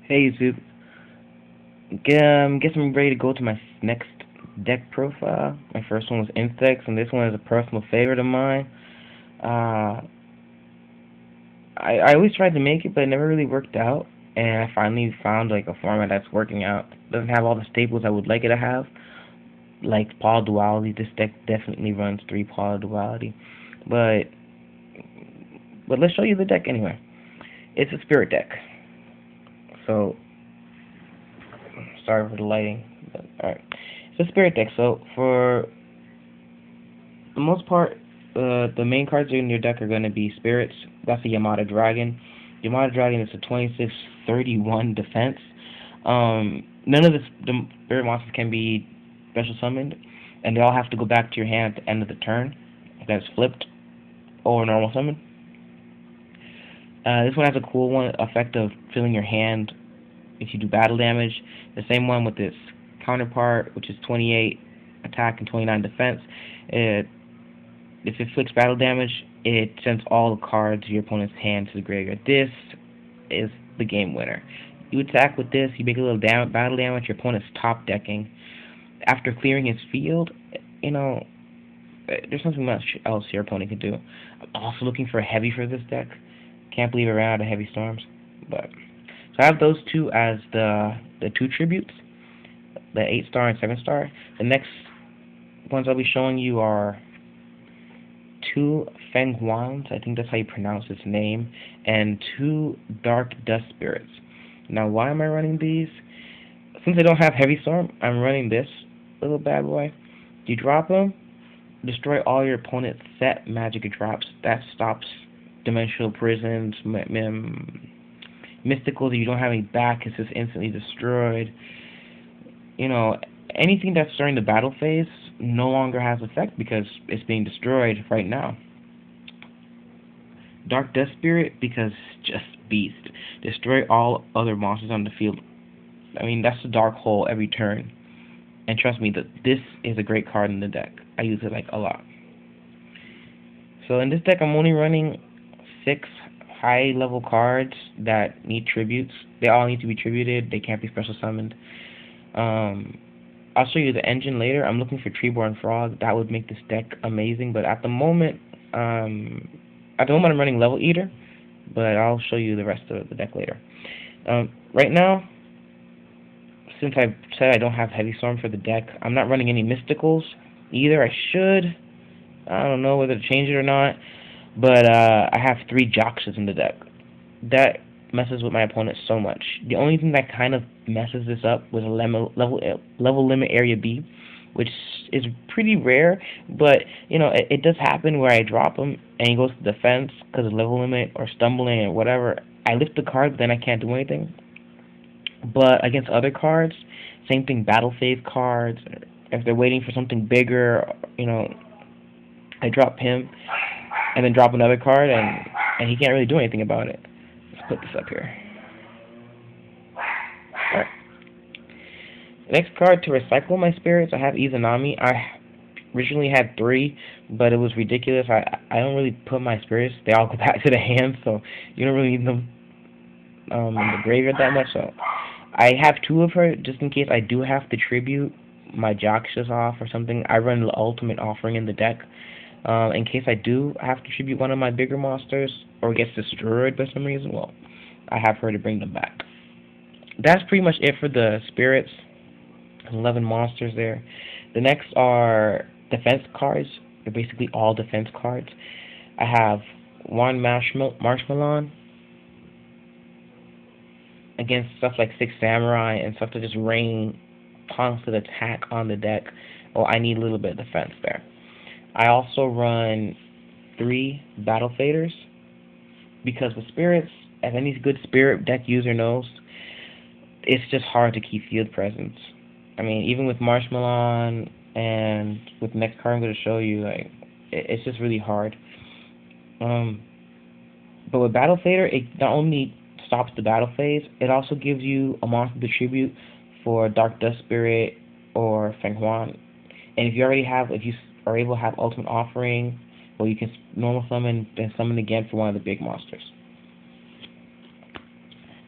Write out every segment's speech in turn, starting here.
Hey YouTube, guess I'm ready to go to my next deck profile. My first one was Insects, and this one is a personal favorite of mine. Uh, I always tried to make it, but it never really worked out. And I finally found like a format that's working out. It doesn't have all the staples I would like it to have, like Poly Duality. This deck definitely runs 3 Poly Duality, but let's show you the deck anyway. It's a Spirit deck. So sorry for the lighting, but all right. It's a Spirit deck. So for the most part, the main cards in your deck are going to be Spirits. That's the Yamada Dragon. Yamada Dragon is a 26/31 defense. None of the spirit monsters can be special summoned, and they all have to go back to your hand at the end of the turn. That's flipped or normal summon. This one has a cool one effect of filling your hand if you do battle damage. The same one with its counterpart, which is 28 attack and 29 defense. It If it inflicts battle damage, it sends all the cards of your opponent's hand to the graveyard. This is the game winner. You attack with this, you make a little battle damage, your opponent's top decking. After clearing his field, you know, there's nothing much else your opponent can do. I'm also looking for a heavy for this deck. Can't believe I ran out of heavy storms. But so I have those two as the two tributes, the 8-star and 7-star. The next ones I'll be showing you are two Feng Huans, I think that's how you pronounce its name, and two Dark Dust Spirits. Now, why am I running these? Since I don't have Heavy Storm, I'm running this little bad boy. You drop them, destroy all your opponent's set magic drops. That stops Dimensional Prisons, Mysticals. If you don't have any back, it's just instantly destroyed. You know, anything that's during the battle phase no longer has effect because it's being destroyed right now. Dark Dust Spirit, because just beast. Destroy all other monsters on the field. I mean, that's the dark hole every turn. And trust me, that this is a great card in the deck. I use it like a lot. So in this deck, I'm only running 6 high-level cards that need tributes. They all need to be tributed. They can't be special summoned. I'll show you the engine later. I'm looking for Treeborn Frog. That would make this deck amazing. But at the moment, I'm running Level Eater. But I'll show you the rest of the deck later. Right now, since I said I don't have Heavy Storm for the deck, I'm not running any Mysticals either. I should. I don't know whether to change it or not. But I have 3 Joxes in the deck. That messes with my opponent so much. The only thing that kind of messes this up was a level limit area B, which is pretty rare, but you know it does happen where I drop him and he goes to defense because of level limit or stumbling or whatever. I lift the card, but then I can't do anything. But against other cards, same thing. Battle phase cards, if they're waiting for something bigger, you know, I drop him and then drop another card, and he can't really do anything about it. Let's put this up here. Alright. Next card to recycle my spirits, I have Izanami. I originally had 3, but it was ridiculous. I don't really put my spirits. They all go back to the hand, so you don't really need them in the graveyard that much. So I have 2 of her just in case I do have to tribute my Joxes off or something. I run the Ultimate Offering in the deck. In case I do have to tribute one of my bigger monsters or gets destroyed by some reason, well, I have her to bring them back. That's pretty much it for the spirits. 11 monsters there. The next are defense cards. They're basically all defense cards. I have one Marshmallow against stuff like 6 Samurai and stuff to just rain constant attack on the deck. Well, I need a little bit of defense there. I also run 3 Battle Faders because with spirits, as any good spirit deck user knows, it's just hard to keep field presence. I mean, even with Marshmallow and with the next card I'm going to show you, like it's just really hard. But with Battle Fader, it not only stops the battle phase, it also gives you a monster to tribute for Dark Dust Spirit or Feng Huan. And if you are able to have Ultimate Offering, well, you can normal summon and summon again for one of the big monsters.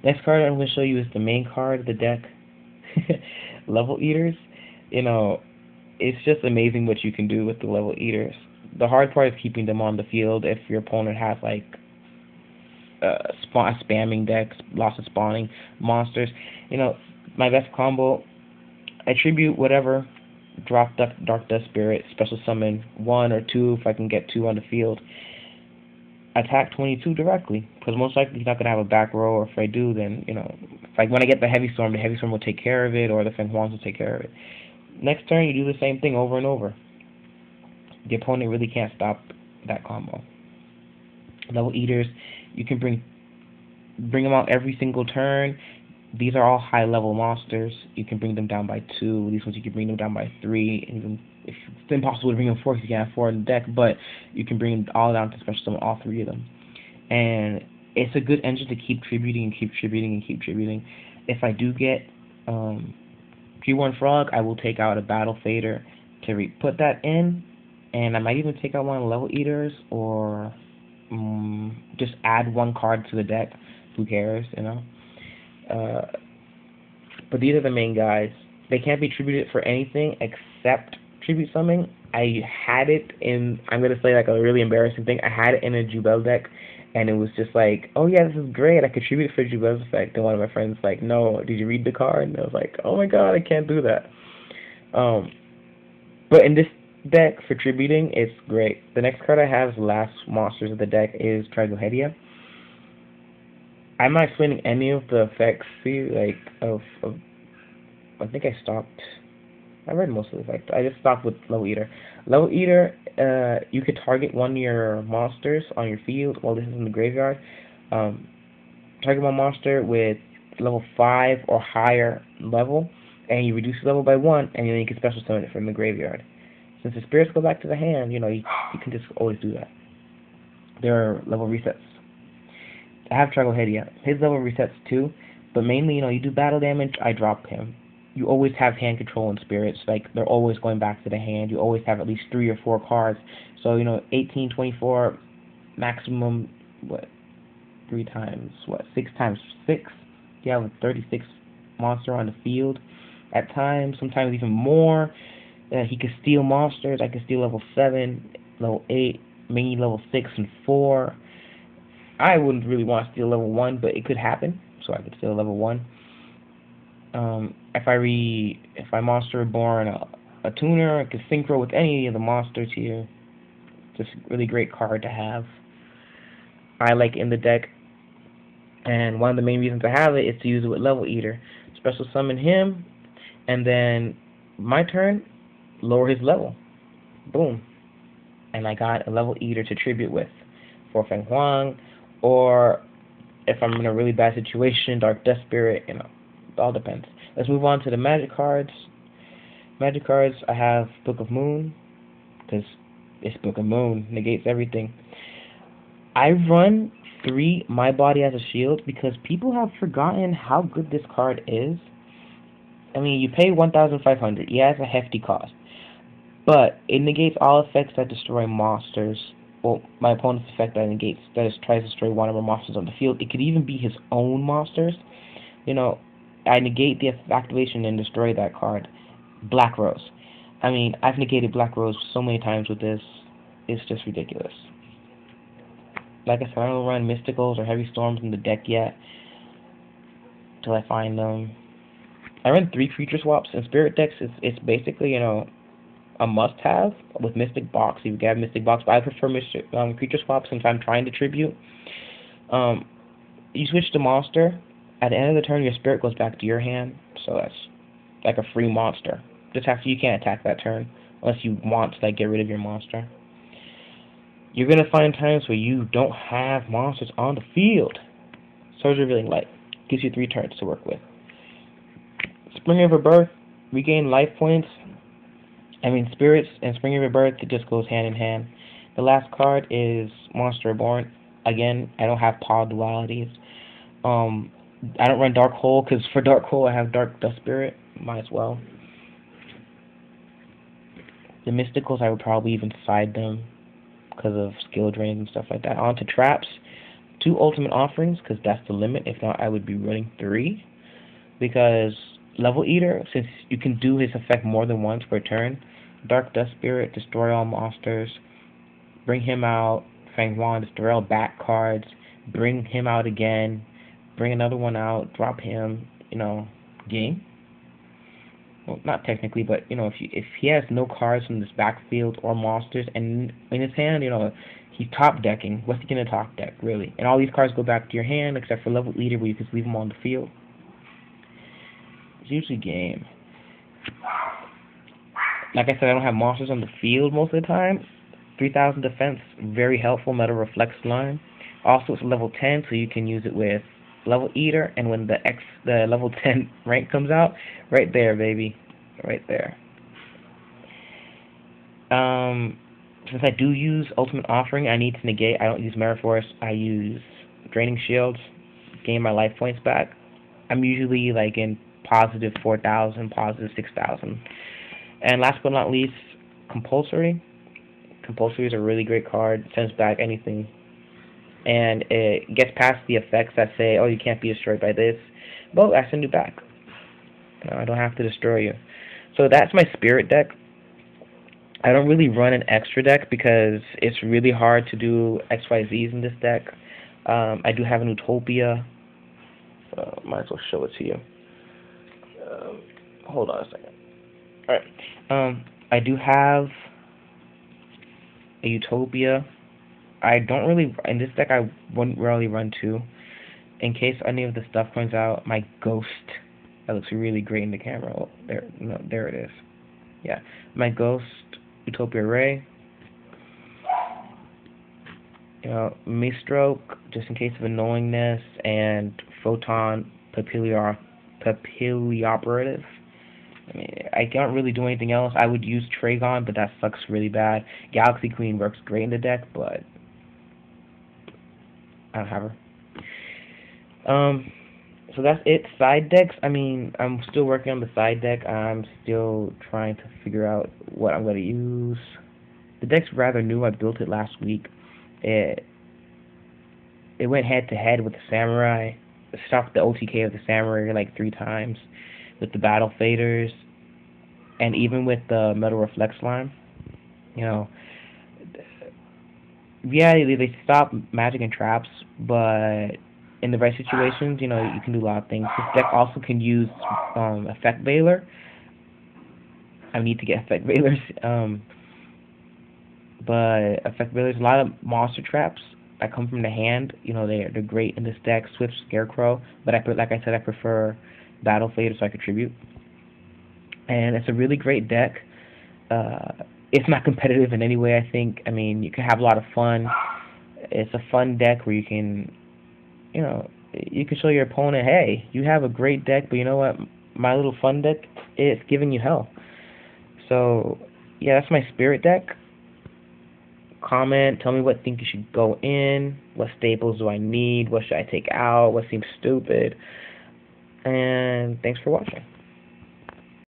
Next card I'm going to show you is the main card of the deck, Level Eaters. You know, it's just amazing what you can do with the Level Eaters. The hard part is keeping them on the field if your opponent has like spamming decks, lots of spawning monsters. You know, my best combo, I tribute whatever, drop Dark Dust Spirit, special summon 1 or 2 if I can get 2 on the field. Attack 22 directly, because most likely he's not going to have a back row, or if I do, then, you know, like when I get the Heavy Storm will take care of it, or the Feng Huangs will take care of it. Next turn, you do the same thing over and over. The opponent really can't stop that combo. Level Eaters, you can bring them out every single turn. These are all high-level monsters. You can bring them down by 2. These ones you can bring them down by 3. Even if it's impossible to bring them 4, because you can't have 4 in the deck, but you can bring them all down to special summon all 3 of them. And it's a good engine to keep tributing and keep tributing and keep tributing. If I do get G1 Frog, I will take out a Battle Fader to put that in, and I might even take out one of the Level Eaters, or just add 1 card to the deck. Who cares, you know? But these are the main guys. They can't be tributed for anything except tribute summoning. I had it in, I'm going to say like a really embarrassing thing, I had it in a Jubel deck, and it was just like, oh yeah, this is great, I could tribute for Jubel's effect, and one of my friends was like, no, did you read the card? And I was like, oh my god, I can't do that. But in this deck, for tributing, it's great. The next card I have, the last monsters of the deck, is Tragohedia. I'm not explaining any of the effects, like, I think I read most of the effects. I just stopped with Level Eater. Level Eater, you could target one of your monsters on your field while this is in the graveyard. Target one monster with level 5 or higher level, and you reduce the level by 1, and then you can special summon it from the graveyard. Since the spirits go back to the hand, you know, you can just always do that. There are level resets. I have Tragohedia. His level resets too, but mainly, you know, you do battle damage, I drop him. You always have hand control and spirits, like, they're always going back to the hand. You always have at least 3 or 4 cards. So, you know, 18, 24, maximum, 3 times, 6 times 6? You have a 36 monster on the field at times, sometimes even more. He can steal monsters. I can steal level 7, level 8, maybe level 6 and 4. I wouldn't really want to steal level 1, but it could happen, so I could steal level 1. If I monster reborn a tuner, I could synchro with any of the monsters here. Just a really great card to have. I like in the deck, and one of the main reasons I have it is to use it with Level Eater. Special summon him, and then my turn, lower his level. Boom. And I got a Level Eater to tribute with for Feng Huang, or if I'm in a really bad situation, Dark Dust Spirit, you know, it all depends. Let's move on to the magic cards. Magic cards, I have Book of Moon, because it's Book of Moon, negates everything. I run 3 My Body as a Shield because people have forgotten how good this card is. I mean, you pay 1,500. Yeah, it's a hefty cost. But it negates all effects that destroy monsters. Well, my opponent's effect that tries to destroy one of our monsters on the field. It could even be his own monsters. You know, I negate the activation and destroy that card. Black Rose. I mean, I've negated Black Rose so many times with this. It's just ridiculous. Like I said, I don't run Mysticals or Heavy Storms in the deck yet. Till I find them. I run 3 creature swaps in Spirit decks. It's basically, you know, a must-have with Mystic Box. You can have Mystic Box, but I prefer creature swaps since I'm trying to tribute. You switch to monster. At the end of the turn, your spirit goes back to your hand, so that's like a free monster. Just after you can't attack that turn unless you want to like get rid of your monster. You're gonna find times where you don't have monsters on the field. Surge Revealing Light gives you 3 turns to work with. Spring of Rebirth, regain life points. I mean, spirits and Spring of Rebirth, it just goes hand in hand. The last card is Monster Reborn. Again, I don't have Paw dualities. I don't run Dark Hole because for Dark Hole I have Dark Dust Spirit. Might as well. The Mysticals, I would probably even side them because of skill drains and stuff like that. On to traps. 2 ultimate offerings because that's the limit. If not, I would be running 3 because Level Eater, since you can do his effect more than once per turn, Dark Dust Spirit, destroy all monsters, bring him out, Fang Wan, destroy all back cards, bring him out again, bring another one out, drop him, game. Well, not technically, but if he has no cards from this backfield or monsters, and in his hand, he's top decking. What's he gonna top deck, really? And all these cards go back to your hand, except for Level Leader, where you just leave them on the field. It's usually game. Like I said, I don't have monsters on the field most of the time. 3,000 defense, very helpful. Metal Reflex line. Also, it's level 10, so you can use it with Level Eater, and when the level 10 rank comes out, right there, baby, right there. Since I do use Ultimate Offering, I need to negate. I don't use Mirror Force. I use Draining Shields, gain my life points back. I'm usually like in positive 4,000, positive 6,000. And last but not least, Compulsory. Compulsory is a really great card. Sends back anything. And it gets past the effects that say, oh, you can't be destroyed by this. But I send you back. I don't have to destroy you. So that's my Spirit deck. I don't really run an extra deck because it's really hard to do XYZs in this deck. I do have an Utopia. Might as well show it to you. Hold on a second. Alright. I do have a Utopia. I don't really, in this deck I wouldn't really run 2. In case any of the stuff comes out, my Ghost, that looks really great in the camera. Oh, there it is. Yeah, my Ghost, Utopia Ray. Miststroke, just in case of annoyingness, and Photon Papillioperative. I mean, I can't really do anything else. I would use Tragon, but that sucks really bad. Galaxy Queen works great in the deck, but I don't have her. So that's it. Side decks, I mean, I'm still working on the side deck. I'm still trying to figure out what I'm going to use. The deck's rather new. I built it last week. It went head-to-head with the Samurai. It stopped the OTK of the Samurai like 3 times with the Battle Faders, and even with the Metal Reflex line. Yeah, they stop magic and traps, but in the right situations, you can do a lot of things. This deck also can use Effect Veiler. I need to get Effect Veilers. But Effect Veilers, a lot of monster traps that come from the hand. They're great in this deck. Swift Scarecrow, but like I said, I prefer Battle Fader, so I contribute. And it's a really great deck. It's not competitive in any way, I think. I mean, you can have a lot of fun. It's a fun deck where you can, you can show your opponent, hey, you have a great deck, but you know what? My little fun deck, it's giving you hell. So, yeah, that's my Spirit deck. Comment, tell me what think you should go in, what staples do I need, what should I take out, what seems stupid. And thanks for watching.